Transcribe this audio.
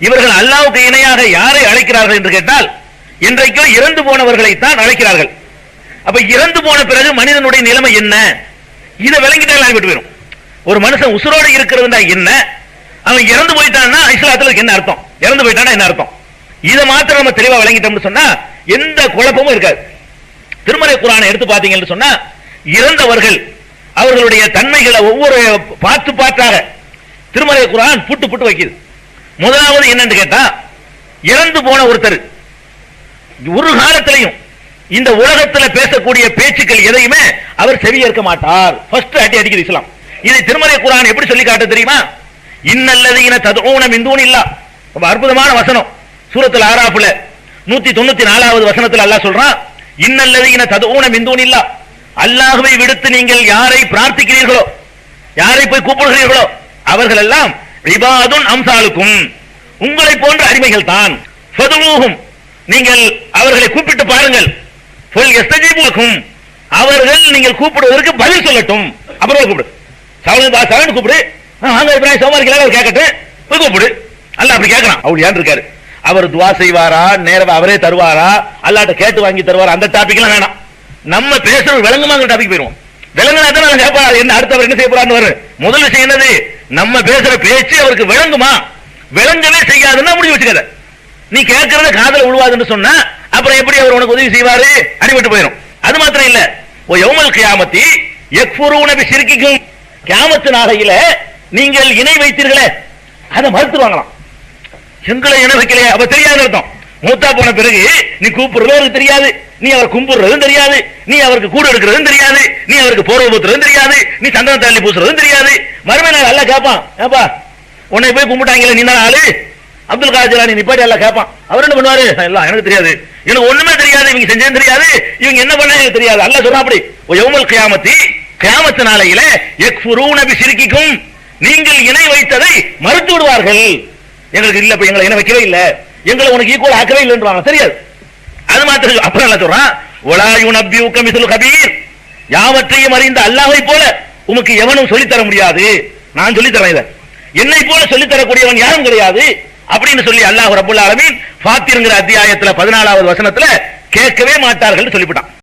இவர்கள் அல்லாஹ்வுக்கு இணையாக யாரை அழைக்கிறார்கள் என்று கேட்டால் இன்றைக்கு இறந்து போனவர்களை தான் அழைக்கிறார்கள். அப்ப இறந்து போன பிறகு மனிதனுடைய நிலைமை என்ன, இதை விளங்கிட்டால் விட்டு போயிடும். ஒரு மனுஷன் உசுரோடு இருக்கிறதுனா என்ன, அவன் இறந்து போயிட்டான்னா இஸ்லாத்துல என்ன அர்த்தம், இறந்து போயிட்டானா என்ன அர்த்தம், இதை மாத்திரம் நம்ம தெளிவா விளங்கிட்டோம்னு சொன்னா எந்த குழப்பமும் இருக்காது. திருமறை குர்ஆனை எடுத்து பாத்தீங்கன்னு சொன்னா இறந்தவர்கள் அவர்களுடைய தன்மைகளை ஒவ்வொரு பாட்டாக திருமறை குர்ஆன் புட்டு புட்டு வைக்குது. முதலாவது என்னன்னு கேட்டா, இறந்து போன ஒருத்தர் ஒரு காலத்திலையும் இந்த உலகத்தில் பேசக்கூடிய பேச்சுக்கள் எதையுமே அவர் செவியேற்க மாட்டார். ஃபர்ஸ்ட் அடிக்குது இஸ்லாம். இதை திருமறை குர்ஆன் எப்படி சொல்லி காட்ட தெரியுமா? இன்னல்லதீன ததுஊன மின் தூனில்லாஹ். ரொம்ப அற்புதமான வசனம். சூரத்துல் ஆராஃப்ல 194வது வசனத்தில் அல்லாஹ் சொல்றான், இன்னல்லதீன ததுஊன மின் தூனில்லாஹ். அல்லாஹ்வை விடுத்து நீங்கள் யாரை பிரார்த்திக்கிறீர்களோ, யாரை போய் கூப்பிடுகிறீர்களோ அவர்கள் எல்லாம் இபாதுன் அம்சாலுக்கும், உங்களை போன்ற அடிமைகள் தான். ஃபதுஊஹும், நீங்கள் அவர்களை கூப்பிட்டு பாருங்கள். ஃபல் யஸ்தஜீபுலக்கும், அவர்கள் நீங்கள் கூப்பிடுவதற்கு பதில் சொல்லட்டும். அப்புறம் கூப்பிடு, சவுண்ட் கூப்பிடு, வாங்க இப்ராஹிம் சோமா இருக்கீங்களா கேட்கட்டும், போய் கூப்பிடு. அல்லாஹ் அப்படி கேட்கறான். அவர் யார் இருக்காரு, அவர் துவா செய்வாரா, நேரா அவரே தருவாரா, அல்லாஹ்ட்ட கேட்டு வாங்கி தருவாரா, அந்த டாபிக் எல்லாம் வேணாம். நம்ம பேசுறது விளங்குமாங்கிற டாபிக் போயிருவோம். விளங்குனா தான் கேட்பாரு, என்ன அடுத்தவர் என்ன செய்ய போறான்னு வரும். முதல் விஷயம் என்னது, நம்ம பேசுற பேச்சு அவருக்கு விளங்குமா, விளங்கவே செய்யாதுன்னா முடிவு வச்சுக்காத. நீ கேட்கறத காதல உழுவாதுன்னு சொன்னா அப்புறம் எப்படி அவர் உனக்கு உதவி செய்வாரு, அடிபட்டு போயிடும். அது மாத்திரம் இல்ல, ஓ யௌமல் கியாமத்தி யக்ஃபுரூன பிஷிர்கிக்கும், கியாமத்து நாளையில நீங்கள் இணை வைத்தீர்களே அதை மறுத்துவாங்களாம். எங்களை இணை வைக்கலையே, அப்ப தெரியாது அர்த்தம். மூத்தா போன பிறகு நீ கூப்பிடுறது அவருக்கு தெரியாது, நீ அவர் கும்பிடுறதும் தெரியாது, நீ அவருக்கு கூட எடுக்கிறதும் தெரியாது, நீ அவருக்கு போர்வை ஊத்துறதும் தெரியாது, நீ சந்தன தள்ளி பூசுறதும் தெரியாது. மறுமை நாள் எல்லாம் கேட்பான், ஏப்பா உன்னை போய் கும்பிட்டாங்களே நீ தான் ஆளு, அப்துல் காதர் ஜிலானி நிப்பாட்டி எல்லாம் கேட்பான். அவர் என்ன பண்ணுவாரு, எல்லாம் எனக்கு தெரியாது, எனக்கு ஒண்ணுமே தெரியாது, இவங்க செஞ்சது தெரியாது, இவங்க என்ன பண்ண எனக்கு தெரியாது. அல்லாஹ் சொல்றான் அப்படி, யௌமல் கியாமத்தி, கியாமத்து நாளையில யக்ஃபுரூன பிஷிர்கிக்கும், நீங்கள் இணை வைத்ததை மறுத்து விடுவார்கள். எங்களுக்கு இல்ல, எங்களை இணை வைக்கவே இல்ல, எங்களை உனக்கு ஈக்குவல் ஆக்கவே இல்லைன்றாங்க, தெரியாது. அது மாத்திரம் அப்புறம் அல்லாஹ் சொல்றான், வலா யுனப்பியுக மிஸ்லு கபீர், யாவற்றையும் அறிந்த அல்லாஹ்வை போல உமக்கு எவனும் சொல்லித் தர முடியாது. நான் சொல்லித் தரேன், இதை என்னை போல சொல்லித் தரக்கூடியவன் யாரும் கிடையாது அப்படின்னு சொல்லி அல்லாஹ் ரப்பல் ஆலமீன் ஃபாத்திர்ங்கிற அத்தியாயத்துல 14வது வசனத்துல கேட்கவே மாட்டார்கள் சொல்லிவிட்டான்.